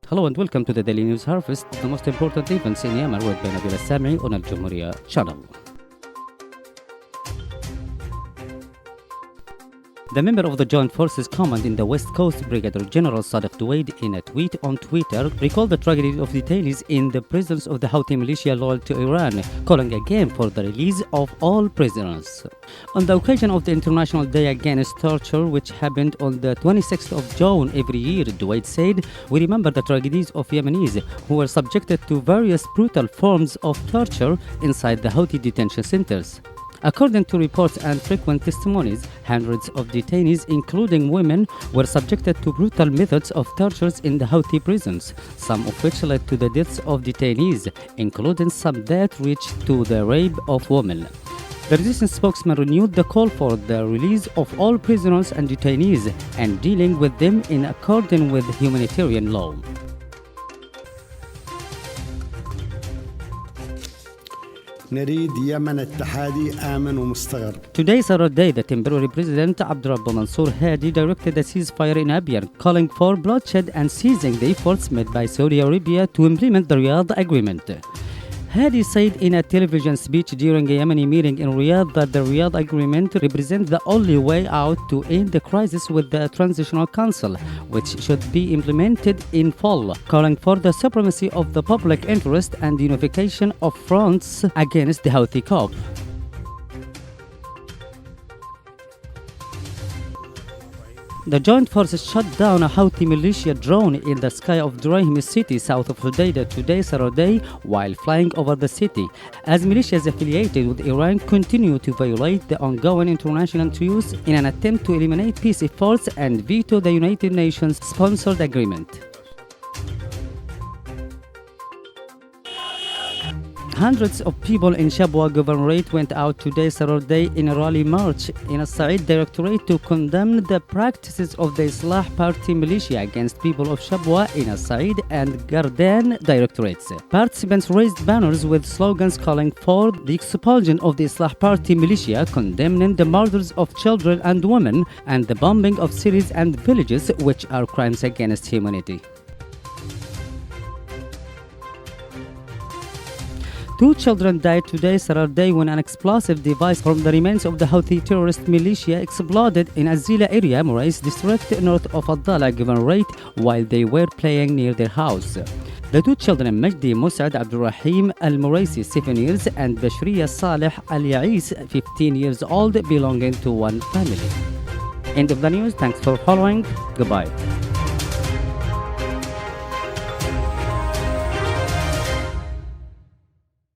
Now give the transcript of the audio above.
Hello and welcome to the Daily News Harvest, the most important events in Yemen, read by Nabil Al-Sam'i on Al-jumhoor channel. The member of the Joint Forces Command in the West Coast, Brigadier General Sadiq Duwaid, in a tweet on Twitter, recalled the tragedy of detainees in the prisons of the Houthi militia loyal to Iran, calling again for the release of all prisoners. On the occasion of the International Day Against Torture, which happened on the 26th of June every year, Duwaid said, "We remember the tragedies of Yemenis who were subjected to various brutal forms of torture inside the Houthi detention centers." According to reports and frequent testimonies, hundreds of detainees, including women, were subjected to brutal methods of tortures in the Houthi prisons, some of which led to the deaths of detainees, including some that reached to the rape of women. The resistance spokesman renewed the call for the release of all prisoners and detainees and dealing with them in accordance with humanitarian law. نريد يمن اتحادي آمن ومستقر. Today, Saturday, the temporary president Abdurrabbu Mansour Hadi directed a ceasefire in Abyad, calling for bloodshed and seizing the efforts made by Saudi Arabia to implement the Riyadh Agreement. Hadi said in a television speech during a Yemeni meeting in Riyadh that the Riyadh Agreement represents the only way out to end the crisis with the Transitional Council, which should be implemented in full, calling for the supremacy of the public interest and unification of fronts against the Houthi coup. The Joint Forces shot down a Houthi militia drone in the sky of Durham city south of Hodeidah today, Saturday, while flying over the city, as militias affiliated with Iran continue to violate the ongoing international truce in an attempt to eliminate peace efforts and veto the United Nations-sponsored agreement. Hundreds of people in Shabwa Governorate went out today, Saturday, in a rally march in a Sa'id Directorate to condemn the practices of the Islah Party militia against people of Shabwa in a Sa'id and Gardan Directorates. Participants raised banners with slogans calling for the expulsion of the Islah Party militia, condemning the murders of children and women, and the bombing of cities and villages, which are crimes against humanity. Two children died today, Saturday, when an explosive device from the remains of the Houthi terrorist militia exploded in Azila area, Morais district north of Adala Governorate, while they were playing near their house. The two children, Majdi Musad Abdurrahim Al-Muraisi, 7 years, and Bashriya Saleh Al-Yais, 15 years old, belonging to one family. End of the news. Thanks for following. Goodbye.